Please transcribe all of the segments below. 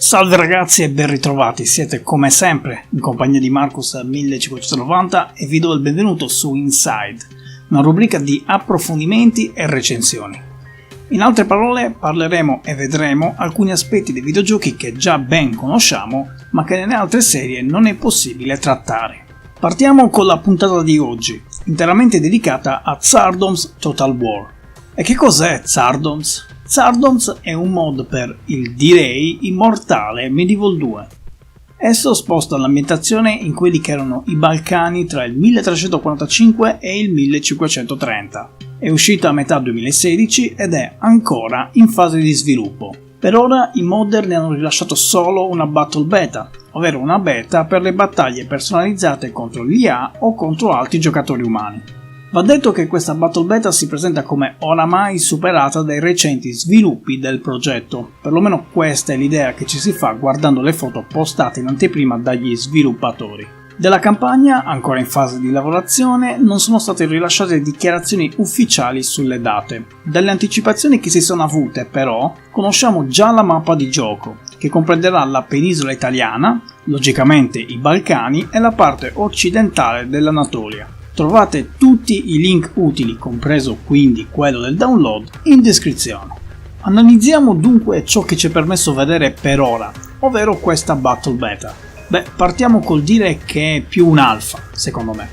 Salve ragazzi e ben ritrovati, siete come sempre in compagnia di Marcus1590 e vi do il benvenuto su Inside, una rubrica di approfondimenti e recensioni. In altre parole parleremo e vedremo alcuni aspetti dei videogiochi che già ben conosciamo ma che nelle altre serie non è possibile trattare. Partiamo con la puntata di oggi, interamente dedicata a Zardoms Total War. E che cos'è Zardoms? Zardoms è un mod per il direi immortale Medieval 2. Esso sposta l'ambientazione in quelli che erano i Balcani tra il 1345 e il 1530. È uscito a metà 2016 ed è ancora in fase di sviluppo. Per ora i modder ne hanno rilasciato solo una Battle Beta, ovvero una beta per le battaglie personalizzate contro l'IA o contro altri giocatori umani. Va detto che questa Battle Beta si presenta come oramai superata dai recenti sviluppi del progetto, perlomeno questa è l'idea che ci si fa guardando le foto postate in anteprima dagli sviluppatori. Della campagna, ancora in fase di lavorazione, non sono state rilasciate dichiarazioni ufficiali sulle date. Dalle anticipazioni che si sono avute, però, conosciamo già la mappa di gioco, che comprenderà la penisola italiana, logicamente i Balcani e la parte occidentale dell'Anatolia. Trovate tutti i link utili, compreso quindi quello del download, in descrizione. Analizziamo dunque ciò che ci è permesso vedere per ora, ovvero questa Battle Beta. Partiamo col dire che è più un alfa, secondo me.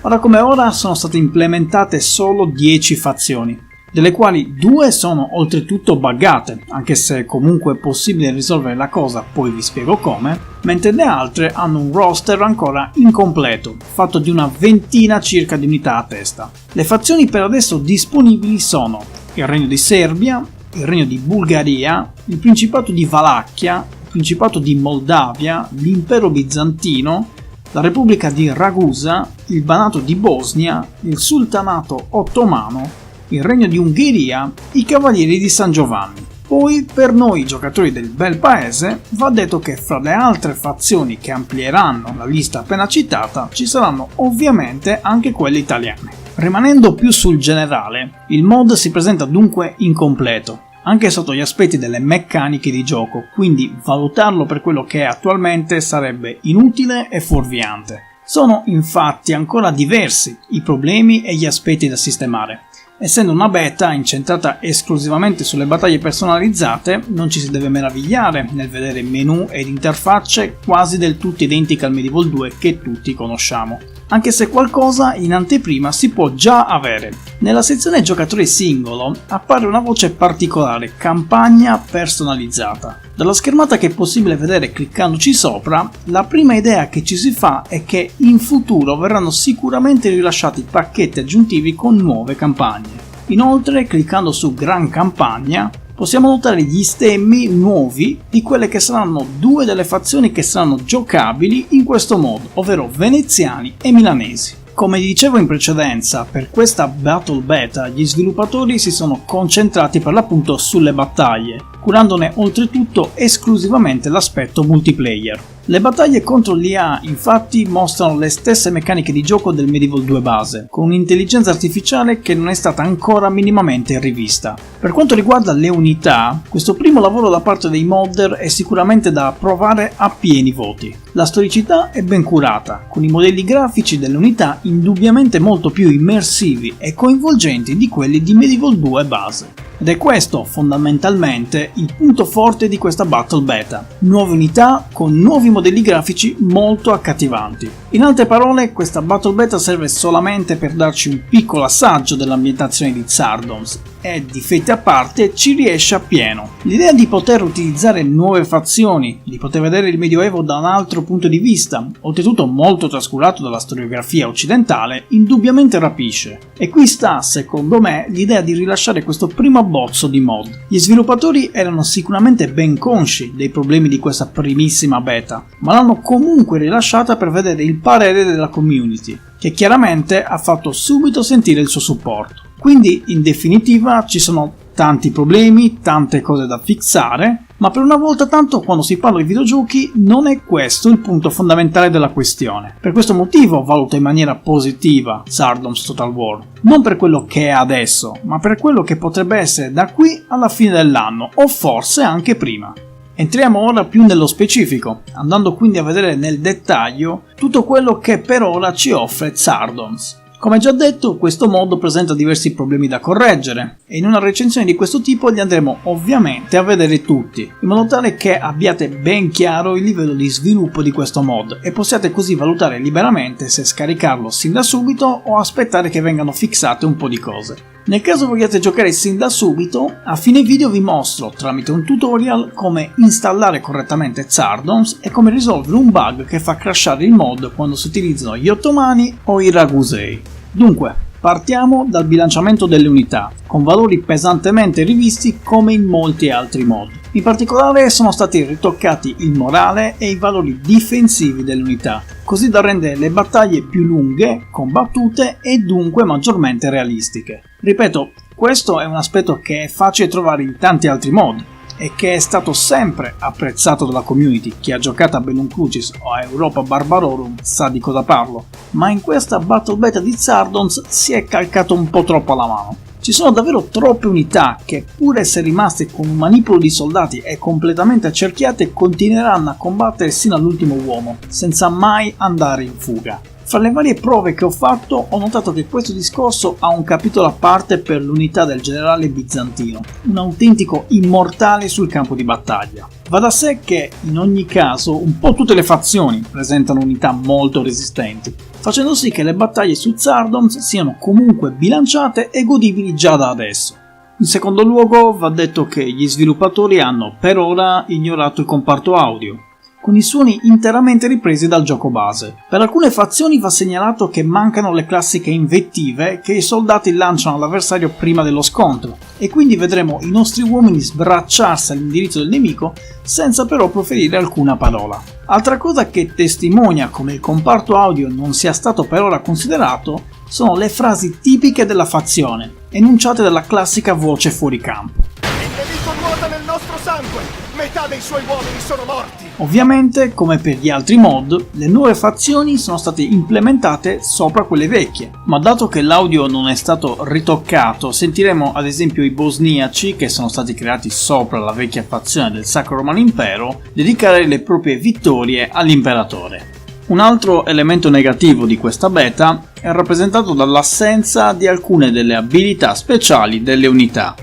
Ora come ora sono state implementate solo 10 fazioni, delle quali 2 sono oltretutto buggate, anche se comunque è possibile risolvere la cosa, poi vi spiego come, mentre le altre hanno un roster ancora incompleto, fatto di una ventina circa di unità a testa. Le fazioni per adesso disponibili sono il Regno di Serbia, il Regno di Bulgaria, il Principato di Valacchia, il Principato di Moldavia, l'Impero Bizantino, la Repubblica di Ragusa, il Banato di Bosnia, il Sultanato Ottomano, il Regno di Ungheria, i Cavalieri di San Giovanni. Poi, per noi giocatori del bel paese, va detto che fra le altre fazioni che amplieranno la lista appena citata, ci saranno ovviamente anche quelle italiane. Rimanendo più sul generale, il mod si presenta dunque incompleto, anche sotto gli aspetti delle meccaniche di gioco, quindi valutarlo per quello che è attualmente sarebbe inutile e fuorviante. Sono infatti ancora diversi i problemi e gli aspetti da sistemare. Essendo una beta incentrata esclusivamente sulle battaglie personalizzate, non ci si deve meravigliare nel vedere menu ed interfacce quasi del tutto identiche al Medieval 2 che tutti conosciamo. Anche se qualcosa in anteprima si può già avere. Nella sezione giocatore singolo appare una voce particolare, campagna personalizzata. Dalla schermata che è possibile vedere cliccandoci sopra, la prima idea che ci si fa è che in futuro verranno sicuramente rilasciati pacchetti aggiuntivi con nuove campagne. Inoltre, cliccando su Gran Campagna, possiamo notare gli stemmi nuovi di quelle che saranno 2 delle fazioni che saranno giocabili in questo modo, ovvero veneziani e milanesi. Come dicevo in precedenza, per questa Battle Beta gli sviluppatori si sono concentrati per l'appunto sulle battaglie, curandone oltretutto esclusivamente l'aspetto multiplayer. Le battaglie contro l'IA infatti mostrano le stesse meccaniche di gioco del Medieval 2 base, con un'intelligenza artificiale che non è stata ancora minimamente rivista. Per quanto riguarda le unità, questo primo lavoro da parte dei modder è sicuramente da approvare a pieni voti. La storicità è ben curata, con i modelli grafici delle unità indubbiamente molto più immersivi e coinvolgenti di quelli di Medieval 2 base. Ed è questo fondamentalmente il punto forte di questa Battle Beta, nuove unità con nuovi modelli grafici molto accattivanti. In altre parole, questa Battle Beta serve solamente per darci un piccolo assaggio dell'ambientazione di Zardoms e, difetti a parte, ci riesce appieno. L'idea di poter utilizzare nuove fazioni, di poter vedere il Medioevo da un altro punto di vista, oltretutto molto trascurato dalla storiografia occidentale, indubbiamente rapisce. E qui sta, secondo me, l'idea di rilasciare questo primo abbozzo di mod. Gli sviluppatori erano sicuramente ben consci dei problemi di questa primissima beta, ma l'hanno comunque rilasciata per vedere il parere della community, che chiaramente ha fatto subito sentire il suo supporto. Quindi, in definitiva, ci sono tanti problemi, tante cose da fixare, ma per una volta tanto quando si parla di videogiochi non è questo il punto fondamentale della questione. Per questo motivo valuto in maniera positiva Zardoms Total War, non per quello che è adesso, ma per quello che potrebbe essere da qui alla fine dell'anno, o forse anche prima. Entriamo ora più nello specifico, andando quindi a vedere nel dettaglio tutto quello che per ora ci offre Tsardons. Come già detto, questo mod presenta diversi problemi da correggere e in una recensione di questo tipo li andremo ovviamente a vedere tutti, in modo tale che abbiate ben chiaro il livello di sviluppo di questo mod e possiate così valutare liberamente se scaricarlo sin da subito o aspettare che vengano fissate un po' di cose. Nel caso vogliate giocare sin da subito, a fine video vi mostro tramite un tutorial come installare correttamente Tsardons e come risolvere un bug che fa crashare il mod quando si utilizzano gli ottomani o i Ragusei. Dunque, partiamo dal bilanciamento delle unità, con valori pesantemente rivisti come in molti altri mod. In particolare sono stati ritoccati il morale e i valori difensivi delle unità, così da rendere le battaglie più lunghe, combattute e dunque maggiormente realistiche. Ripeto, questo è un aspetto che è facile trovare in tanti altri mod e che è stato sempre apprezzato dalla community. Chi ha giocato a Bellum Crucis o a Europa Barbarorum sa di cosa parlo, ma in questa Battle Beta di Tsardons si è calcato un po' troppo alla mano. Ci sono davvero troppe unità che, pur essere rimaste con un manipolo di soldati e completamente accerchiate, continueranno a combattere sino all'ultimo uomo, senza mai andare in fuga. Fra le varie prove che ho fatto, ho notato che questo discorso ha un capitolo a parte per l'unità del generale bizantino, un autentico immortale sul campo di battaglia. Va da sé che, in ogni caso, un po' tutte le fazioni presentano unità molto resistenti, facendo sì che le battaglie su Tsardons siano comunque bilanciate e godibili già da adesso. In secondo luogo, va detto che gli sviluppatori hanno per ora ignorato il comparto audio, con i suoni interamente ripresi dal gioco base. Per alcune fazioni va segnalato che mancano le classiche invettive che i soldati lanciano all'avversario prima dello scontro, e quindi vedremo i nostri uomini sbracciarsi all'indirizzo del nemico senza però proferire alcuna parola. Altra cosa che testimonia come il comparto audio non sia stato per ora considerato sono le frasi tipiche della fazione, enunciate dalla classica voce fuori campo. Il nemico nuota nel nostro sangue! Metà dei suoi uomini sono morti! Ovviamente, come per gli altri mod, le nuove fazioni sono state implementate sopra quelle vecchie, ma dato che l'audio non è stato ritoccato, sentiremo ad esempio i bosniaci, che sono stati creati sopra la vecchia fazione del Sacro Romano Impero, dedicare le proprie vittorie all'imperatore. Un altro elemento negativo di questa beta è rappresentato dall'assenza di alcune delle abilità speciali delle unità.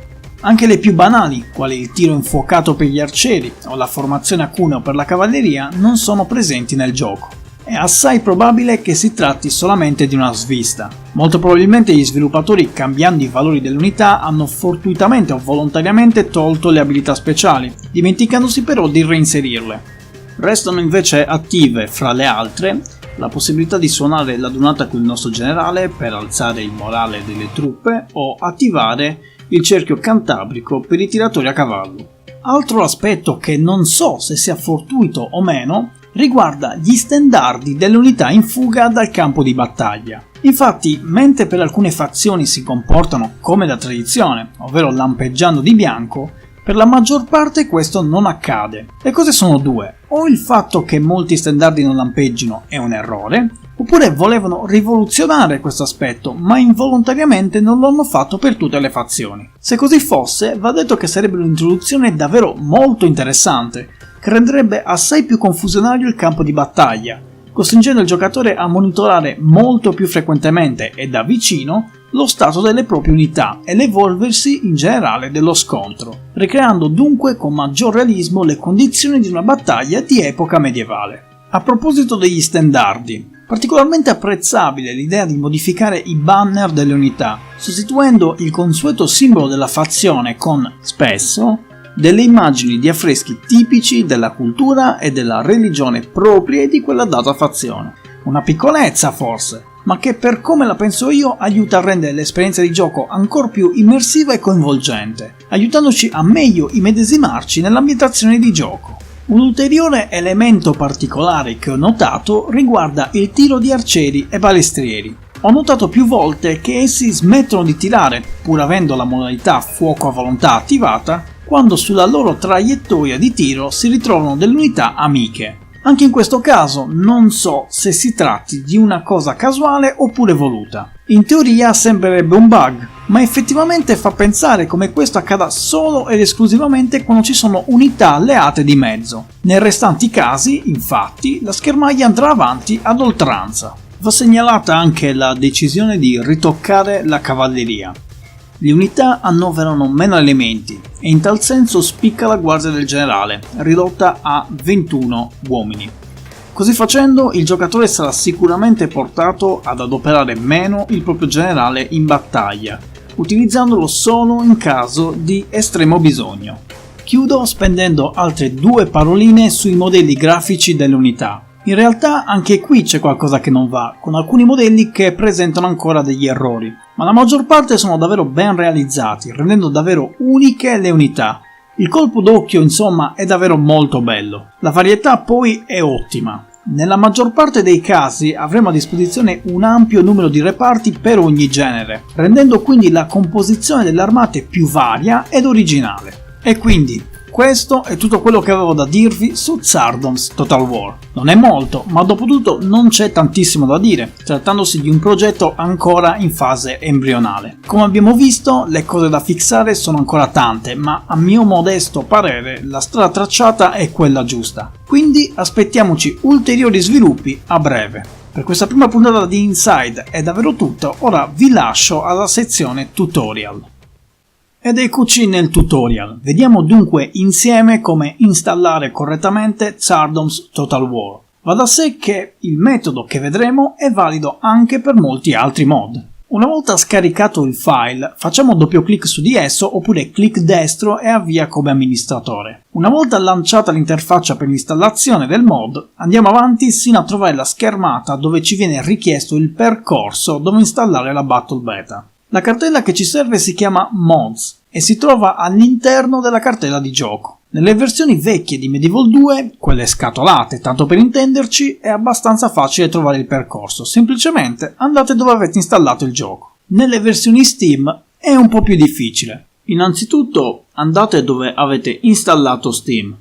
Anche le più banali, quali il tiro infuocato per gli arcieri o la formazione a cuneo per la cavalleria, non sono presenti nel gioco. È assai probabile che si tratti solamente di una svista. Molto probabilmente gli sviluppatori, cambiando i valori delle unità, hanno fortuitamente o volontariamente tolto le abilità speciali, dimenticandosi però di reinserirle. Restano invece attive, fra le altre, la possibilità di suonare l'adunata con il nostro generale per alzare il morale delle truppe o attivare il cerchio cantabrico per i tiratori a cavallo. Altro aspetto che non so se sia fortuito o meno riguarda gli stendardi delle unità in fuga dal campo di battaglia. Infatti, mentre per alcune fazioni si comportano come da tradizione, ovvero lampeggiando di bianco, per la maggior parte questo non accade. Le cose sono due: o il fatto che molti stendardi non lampeggino è un errore, oppure volevano rivoluzionare questo aspetto, ma involontariamente non lo hanno fatto per tutte le fazioni. Se così fosse, va detto che sarebbe un'introduzione davvero molto interessante, che renderebbe assai più confusionario il campo di battaglia, costringendo il giocatore a monitorare molto più frequentemente e da vicino lo stato delle proprie unità e l'evolversi in generale dello scontro, ricreando dunque con maggior realismo le condizioni di una battaglia di epoca medievale. A proposito degli stendardi, particolarmente apprezzabile l'idea di modificare i banner delle unità, sostituendo il consueto simbolo della fazione con, spesso, delle immagini di affreschi tipici della cultura e della religione proprie di quella data fazione. Una piccolezza forse, ma che per come la penso io aiuta a rendere l'esperienza di gioco ancora più immersiva e coinvolgente, aiutandoci a meglio immedesimarci nell'ambientazione di gioco. Un ulteriore elemento particolare che ho notato riguarda il tiro di arcieri e balestrieri. Ho notato più volte che essi smettono di tirare, pur avendo la modalità fuoco a volontà attivata, quando sulla loro traiettoria di tiro si ritrovano delle unità amiche. Anche in questo caso non so se si tratti di una cosa casuale oppure voluta. In teoria sembrerebbe un bug, ma effettivamente fa pensare come questo accada solo ed esclusivamente quando ci sono unità alleate di mezzo. Nei restanti casi, infatti, la schermaglia andrà avanti ad oltranza. Va segnalata anche la decisione di ritoccare la cavalleria. Le unità annoverano meno elementi e in tal senso spicca la guardia del generale, ridotta a 21 uomini. Così facendo il giocatore sarà sicuramente portato ad adoperare meno il proprio generale in battaglia, utilizzandolo solo in caso di estremo bisogno. Chiudo spendendo altre 2 paroline sui modelli grafici delle unità. In realtà anche qui c'è qualcosa che non va, con alcuni modelli che presentano ancora degli errori, ma la maggior parte sono davvero ben realizzati, rendendo davvero uniche le unità. Il colpo d'occhio, insomma, è davvero molto bello. La varietà poi è ottima. Nella maggior parte dei casi avremo a disposizione un ampio numero di reparti per ogni genere, rendendo quindi la composizione delle armate più varia ed originale. E quindi questo è tutto quello che avevo da dirvi su Tsardom's Total War. Non è molto, ma dopotutto non c'è tantissimo da dire, trattandosi di un progetto ancora in fase embrionale. Come abbiamo visto, le cose da fissare sono ancora tante, ma a mio modesto parere la strada tracciata è quella giusta. Quindi aspettiamoci ulteriori sviluppi a breve. Per questa prima puntata di Inside è davvero tutto, ora vi lascio alla sezione tutorial. Ed eccoci nel tutorial. Vediamo dunque insieme come installare correttamente Tsardom's Total War. Va da sé che il metodo che vedremo è valido anche per molti altri mod. Una volta scaricato il file, facciamo doppio clic su di esso oppure clic destro e avvia come amministratore. Una volta lanciata l'interfaccia per l'installazione del mod, andiamo avanti sino a trovare la schermata dove ci viene richiesto il percorso dove installare la Battle Beta. La cartella che ci serve si chiama Mods e si trova all'interno della cartella di gioco. Nelle versioni vecchie di Medieval 2, quelle scatolate tanto per intenderci, è abbastanza facile trovare il percorso, semplicemente andate dove avete installato il gioco. Nelle versioni Steam è un po' più difficile. Innanzitutto andate dove avete installato Steam.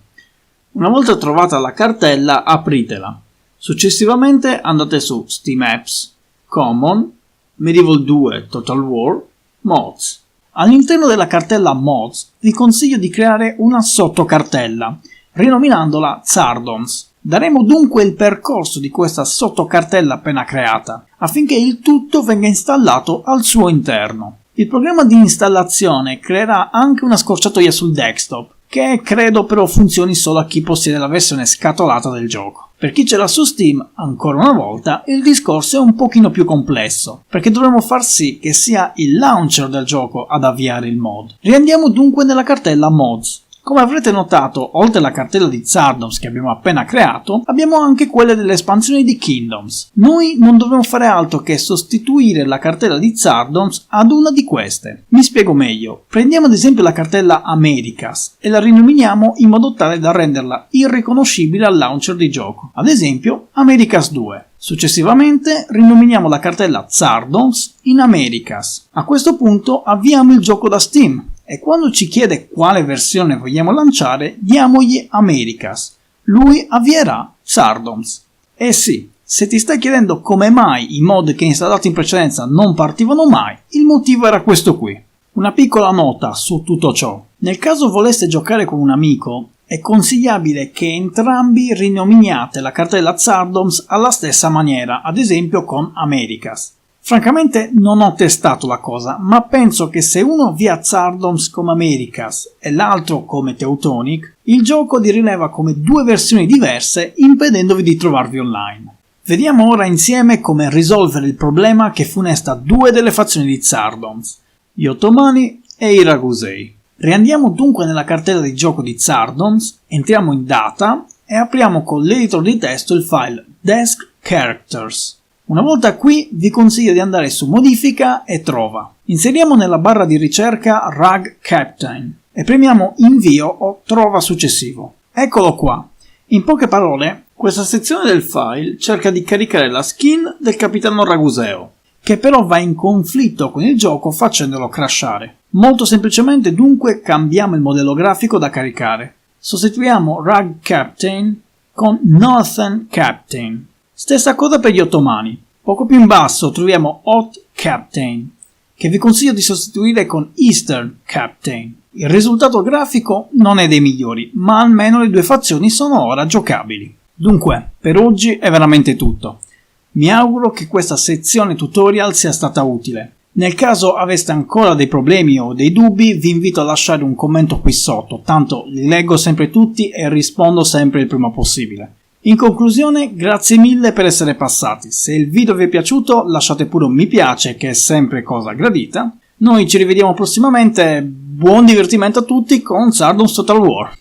Una volta trovata la cartella apritela. Successivamente andate su Steam Apps, Common, Medieval 2 Total War, Mods. All'interno della cartella Mods vi consiglio di creare una sottocartella, rinominandola Tsardom's. Daremo dunque il percorso di questa sottocartella appena creata, affinché il tutto venga installato al suo interno. Il programma di installazione creerà anche una scorciatoia sul desktop, che credo però funzioni solo a chi possiede la versione scatolata del gioco. Per chi ce l'ha su Steam, ancora una volta, il discorso è un pochino più complesso, perché dovremo far sì che sia il launcher del gioco ad avviare il mod. Riandiamo dunque nella cartella Mods. Come avrete notato, oltre alla cartella di Tsardom's che abbiamo appena creato, abbiamo anche quelle delle espansioni di Kingdoms. Noi non dovremo fare altro che sostituire la cartella di Tsardom's ad una di queste. Mi spiego meglio. Prendiamo ad esempio la cartella Americas e la rinominiamo in modo tale da renderla irriconoscibile al launcher di gioco. Ad esempio, Americas 2. Successivamente rinominiamo la cartella Tsardom's in Americas. A questo punto avviamo il gioco da Steam e quando ci chiede quale versione vogliamo lanciare, diamogli Americas. Lui avvierà Tsardom's. E sì, se ti stai chiedendo come mai i mod che hai installato in precedenza non partivano mai, il motivo era questo qui. Una piccola nota su tutto ciò. Nel caso voleste giocare con un amico, è consigliabile che entrambi rinominiate la cartella Tsardom's alla stessa maniera, ad esempio con Americas. Francamente non ho testato la cosa, ma penso che se uno avvia Tsardom's come Americas e l'altro come Teutonic, il gioco li rileva come due versioni diverse, impedendovi di trovarvi online. Vediamo ora insieme come risolvere il problema che funesta due delle fazioni di Tsardom's, gli Ottomani e i Ragusei. Riandiamo dunque nella cartella di gioco di Tsardom's, entriamo in Data e apriamo con l'editor di testo il file Desk Characters. Una volta qui vi consiglio di andare su Modifica e Trova. Inseriamo nella barra di ricerca Rag Captain e premiamo Invio o Trova successivo. Eccolo qua. In poche parole, questa sezione del file cerca di caricare la skin del capitano Raguseo, che però va in conflitto con il gioco facendolo crashare. Molto semplicemente dunque cambiamo il modello grafico da caricare. Sostituiamo Rag Captain con Northern Captain. Stessa cosa per gli ottomani. Poco più in basso troviamo Hot Captain, che vi consiglio di sostituire con Eastern Captain. Il risultato grafico non è dei migliori, ma almeno le due fazioni sono ora giocabili. Dunque, per oggi è veramente tutto. Mi auguro che questa sezione tutorial sia stata utile. Nel caso aveste ancora dei problemi o dei dubbi, vi invito a lasciare un commento qui sotto, tanto li leggo sempre tutti e rispondo sempre il prima possibile. In conclusione, grazie mille per essere passati. Se il video vi è piaciuto, lasciate pure un mi piace, che è sempre cosa gradita. Noi ci rivediamo prossimamente. Buon divertimento a tutti con Sardons Total War.